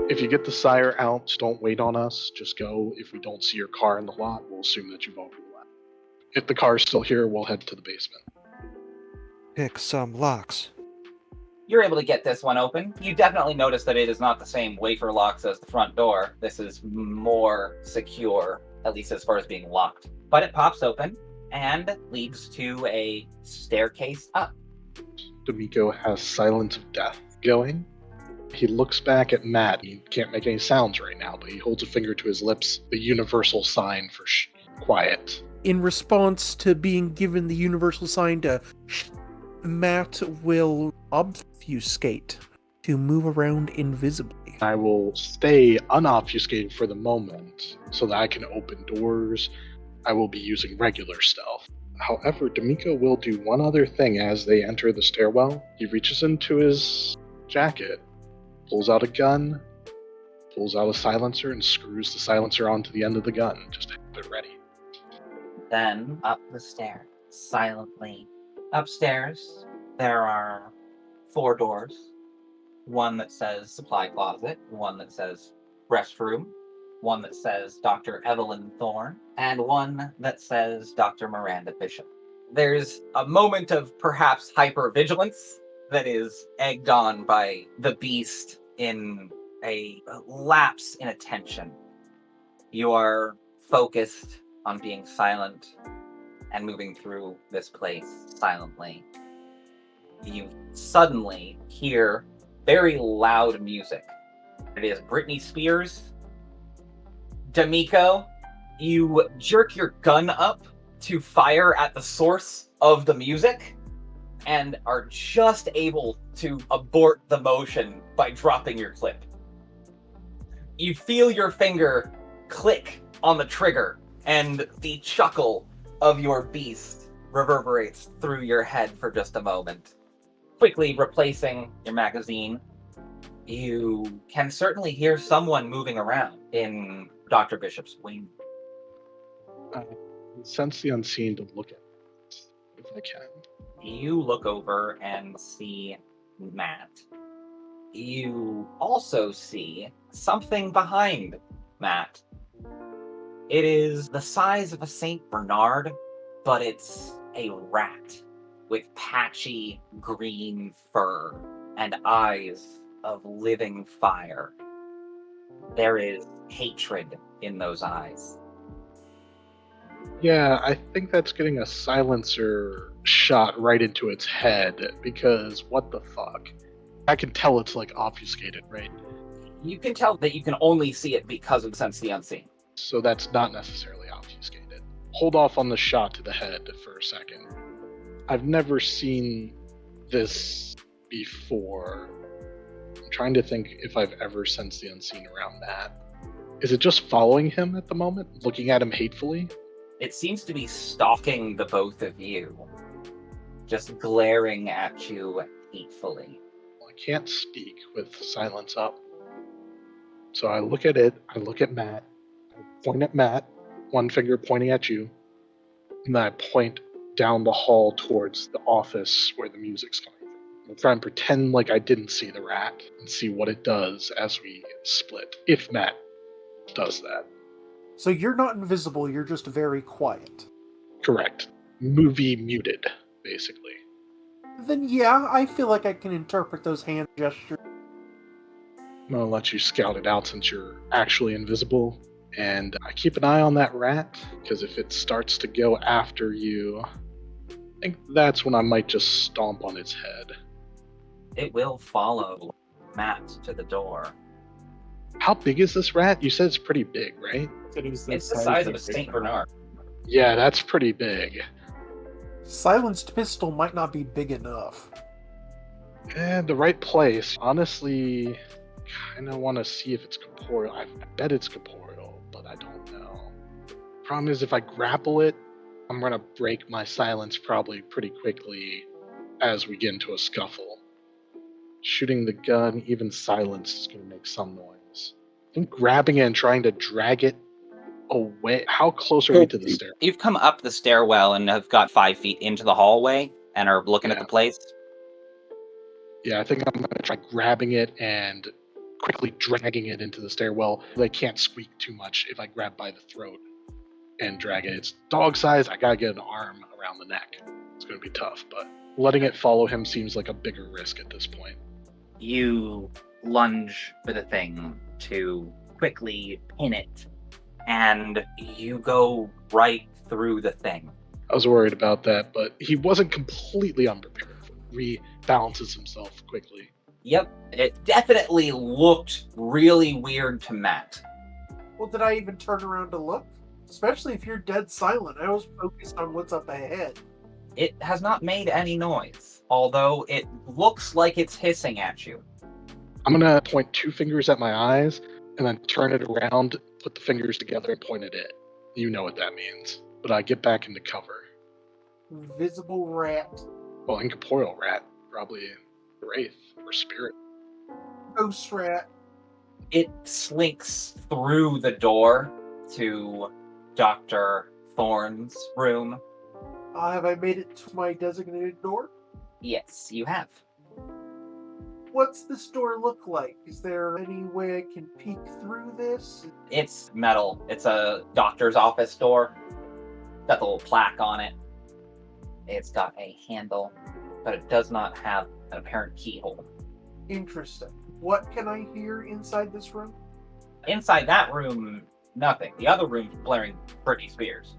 If you get the sire out, don't wait on us. Just go. If we don't see your car in the lot, we'll assume that you've overlapped. If the car's still here, we'll head to the basement. Pick some locks. You're able to get this one open. You definitely notice that it is not the same wafer locks as the front door. This is more secure, at least as far as being locked. But it pops open and leads to a staircase up. Dimico has Silence of Death going. He looks back at Matt. He can't make any sounds right now, but he holds a finger to his lips, the universal sign for quiet. In response to being given the universal sign to Matt will obfuscate to move around invisibly. I will stay unobfuscated for the moment so that I can open doors. I will be using regular stealth. However, Dimico will do one other thing as they enter the stairwell. He reaches into his jacket, pulls out a gun, pulls out a silencer, and screws the silencer onto the end of the gun, just to have it ready. Then up the stairs, silently. Upstairs, there are 4 doors. One that says supply closet, one that says restroom, one that says Dr. Evelyn Thorne, and one that says Dr. Miranda Bishop. There's a moment of perhaps hypervigilance that is egged on by the beast in a lapse in attention. You are focused on being silent and moving through this place silently. You suddenly hear very loud music. It is Britney Spears. Dimico, you jerk your gun up to fire at the source of the music and are just able to abort the motion by dropping your clip. You feel your finger click on the trigger, and the chuckle of your beast reverberates through your head for just a moment. Quickly replacing your magazine, you can certainly hear someone moving around in Dr. Bishop's wing. Sense the unseen to look at it, if I can. You look over and see Matt. You also see something behind Matt. It is the size of a St. Bernard, but it's a rat with patchy green fur and eyes of living fire. There is hatred in those eyes. Yeah, I think that's getting a silencer shot right into its head, because what the fuck? I can tell it's like obfuscated, right? You can tell that you can only see it because of Sense the Unseen. So that's not necessarily obfuscated. Hold off on the shot to the head for a second. I've never seen this before. I'm trying to think if I've ever sensed the unseen around that. Is it just following him at the moment? Looking at him hatefully? It seems to be stalking the both of you. Just glaring at you hatefully. Well, I can't speak with silence up. So I look at it, I look at Matt, I point at Matt, one finger pointing at you, and then I point down the hall towards the office where the music's coming from. I'll try and pretend like I didn't see the rat and see what it does as we split, if Matt does that. So you're not invisible, you're just very quiet. Correct. Movie muted, basically. Then yeah, I feel like I can interpret those hand gestures. I'm gonna let you scout it out since you're actually invisible. And I keep an eye on that rat, because if it starts to go after you, I think that's when I might just stomp on its head. It will follow Matt to the door. How big is this rat? You said it's pretty big, right? It's the size of a St. Bernard. Yeah, that's pretty big. Silenced pistol might not be big enough. And the right place. Honestly, kind of want to see if it's corporeal. I bet it's corporeal, but I don't know. Problem is, if I grapple it, I'm going to break my silence probably pretty quickly as we get into a scuffle. Shooting the gun, even silence, is going to make some noise. I think grabbing it and trying to drag it away. How close are we to the stair? You've come up the stairwell and have got 5 feet into the hallway and are looking at Yeah. the place. Yeah, I think I'm going to try grabbing it and quickly dragging it into the stairwell. They can't squeak too much if I grab by the throat and drag it. It's dog size. I got to get an arm around the neck. It's going to be tough, but letting it follow him seems like a bigger risk at this point. You lunge for the thing to quickly pin it, and you go right through the thing. I was worried about that, but he wasn't completely unprepared. Rebalances himself quickly. Yep, it definitely looked really weird to Matt. Well, did I even turn around to look? Especially if you're dead silent. I was focused on what's up ahead. It has not made any noise, although it looks like it's hissing at you. I'm going to point 2 fingers at my eyes and then turn it around, put the fingers together, and point at it. You know what that means. But I get back into cover. Visible rat. Well, incorporeal rat, probably wraith or spirit. Ghost rat. It slinks through the door to Dr. Thorne's room. Have I made it to my designated door? Yes, you have. What's this door look like? Is there any way I can peek through this? It's metal. It's a doctor's office door. Got the little plaque on it. It's got a handle, but it does not have an apparent keyhole. Interesting. What can I hear inside this room? Inside that room, nothing. The other room's blaring Britney Spears.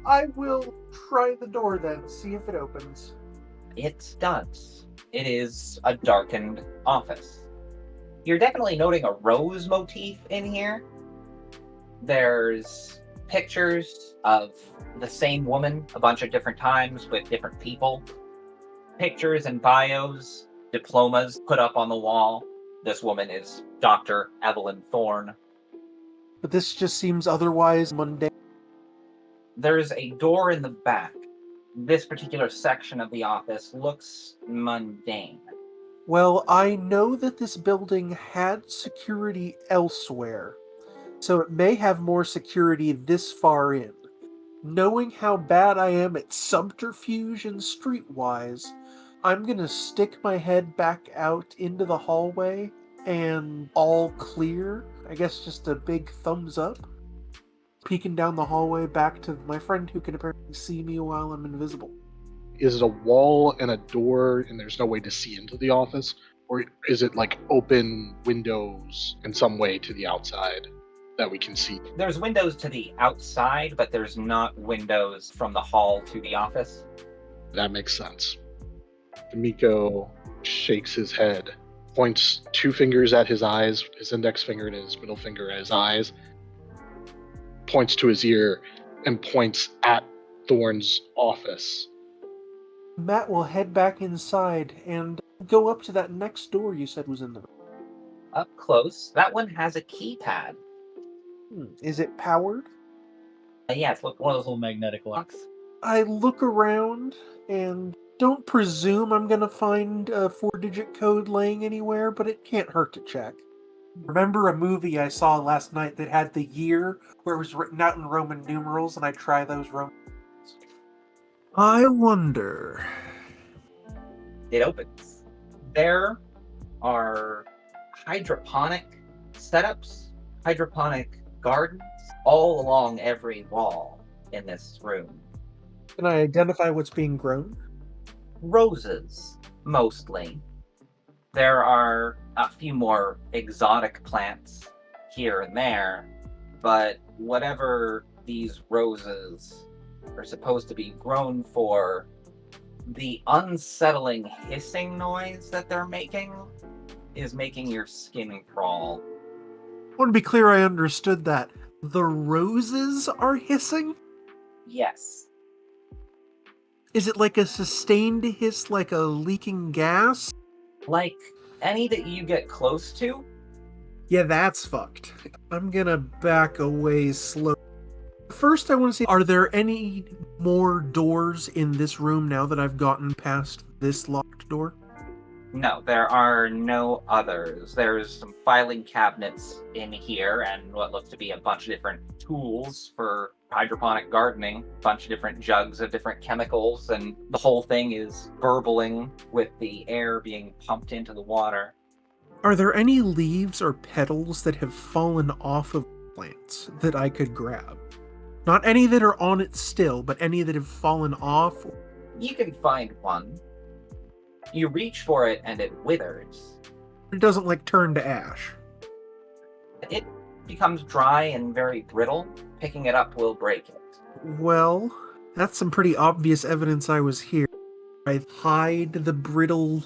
I will try the door then, see if it opens. It does. It is a darkened office. You're definitely noting a rose motif in here. There's pictures of the same woman a bunch of different times with different people. Pictures and bios, diplomas put up on the wall. This woman is Dr. Evelyn Thorne. But this just seems otherwise mundane. There's a door in the back. This particular section of the office looks mundane. Well, I know that this building had security elsewhere, so it may have more security this far in. Knowing how bad I am at subterfuge and streetwise, I'm gonna stick my head back out into the hallway and all clear. I guess just a big thumbs up. Peeking down the hallway back to my friend who can apparently see me while I'm invisible. Is it a wall and a door and there's no way to see into the office? Or is it like open windows in some way to the outside that we can see? There's windows to the outside, but there's not windows from the hall to the office. That makes sense. Dimico shakes his head, points 2 fingers at his eyes, his index finger and his middle finger at his eyes, points to his ear, and points at Thorne's office. Matt will head back inside and go up to that next door you said was in the room. Up close, that one has a keypad. Is it powered? Yeah, it's one of those little magnetic locks. I look around and don't presume I'm gonna find a 4-digit code laying anywhere, but it can't hurt to check. Remember a movie I saw last night that had the year where it was written out in Roman numerals, and I try those Roman numerals? I wonder. It opens. There are hydroponic setups, hydroponic gardens, all along every wall in this room. Can I identify what's being grown? Roses, mostly. There are a few more exotic plants here and there, but whatever these roses are supposed to be grown for, the unsettling hissing noise that they're making is making your skin crawl. I want to be clear I understood that. The roses are hissing? Yes. Is it like a sustained hiss, like a leaking gas? Like any that you get close to. Yeah, that's fucked. I'm gonna back away slow. First, I want to see, are there any more doors in this room now that I've gotten past this locked door? No, there are no others. There's some filing cabinets in here and what looks to be a bunch of different tools for hydroponic gardening, a bunch of different jugs of different chemicals, and the whole thing is burbling with the air being pumped into the water. Are there any leaves or petals that have fallen off of plants that I could grab? Not any that are on it still, but any that have fallen off. You can find one. You reach for it and it withers. It doesn't like turn to ash. It becomes dry and very brittle. Picking it up will break it. Well, that's some pretty obvious evidence I was here. I hide the brittle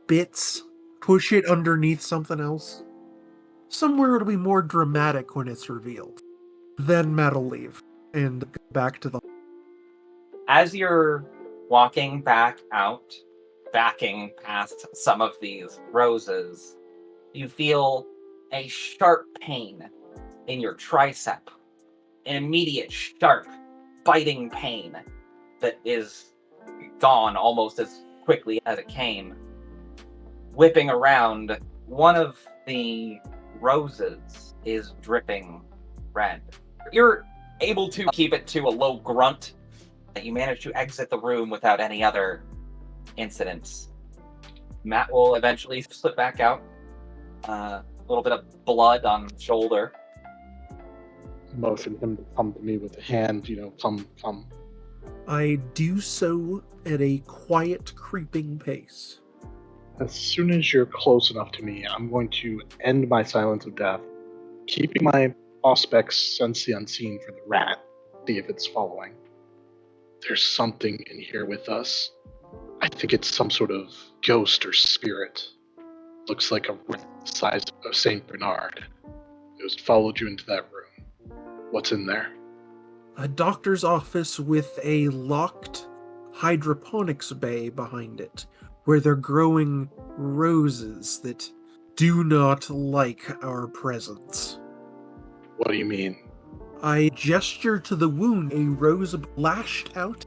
bits, push it underneath something else. Somewhere it'll be more dramatic when it's revealed. Then Matt'll leave and go back to the... As you're walking back out, backing past some of these roses, you feel a sharp pain in your tricep. An immediate, sharp, biting pain that is gone almost as quickly as it came. Whipping around, one of the roses is dripping red. You're able to keep it to a low grunt. You manage to exit the room without any other incidents. Matt will eventually slip back out. A little bit of blood on the shoulder. Motion him to come to me with a hand, come. I do so at a quiet, creeping pace. As soon as you're close enough to me, I'm going to end my silence of death, keeping my auspex sense the unseen for the rat, see if it's following. There's something in here with us. I think it's some sort of ghost or spirit. Looks like a rat the size of St. Bernard. It was followed you into that room. What's in there? A doctor's office with a locked hydroponics bay behind it, where they're growing roses that do not like our presence. What do you mean? I gesture to the wound. A rose lashed out.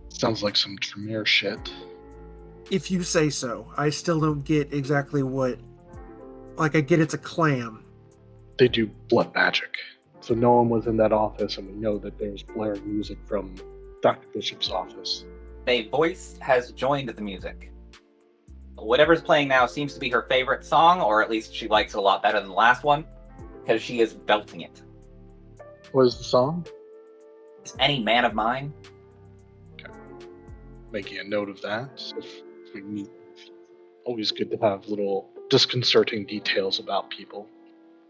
Sounds like some Tremere shit. If you say so. I still don't get exactly what... Like, I get it's a clam. They do blood magic. So no one was in that office, and we know that there's blaring music from Dr. Bishop's office. A voice has joined the music. Whatever's playing now seems to be her favorite song, or at least she likes it a lot better than the last one, because she is belting it. What is the song? It's Any Man of Mine. Okay. Making a note of that. If we meet, always good to have little disconcerting details about people.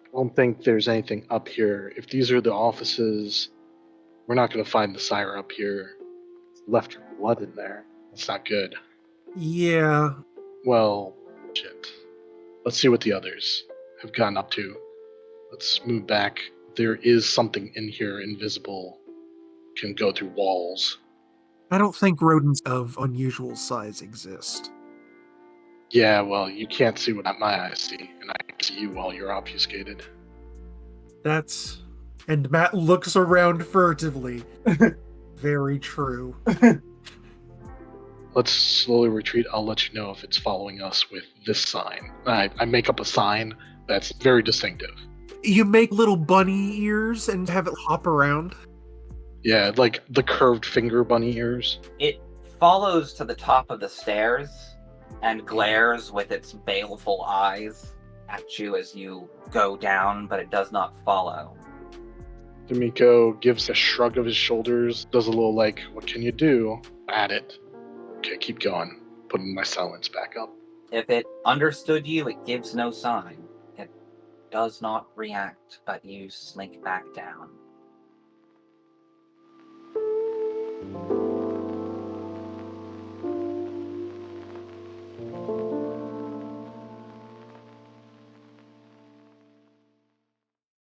I don't think there's anything up here. If these are the offices, we're not going to find the sire up here. Left your blood in there. That's not good. Yeah. Well, shit. Let's see what the others have gotten up to. Let's move back. There is something in here invisible. Can go through walls. I don't think rodents of unusual size exist. Yeah, well, you can't see what my eyes see, and I can see you while you're obfuscated. That's... And Matt looks around furtively. Very true. Let's slowly retreat. I'll let you know if it's following us with this sign. I make up a sign that's very distinctive. You make little bunny ears and have it hop around? Yeah, like the curved finger bunny ears. It follows to the top of the stairs and glares with its baleful eyes at you as you go down, but it does not follow. Dimico gives a shrug of his shoulders, does a little like, what can you do? At it. Okay, keep going. Putting my silence back up. If it understood you, it gives no sign. It does not react, but you slink back down.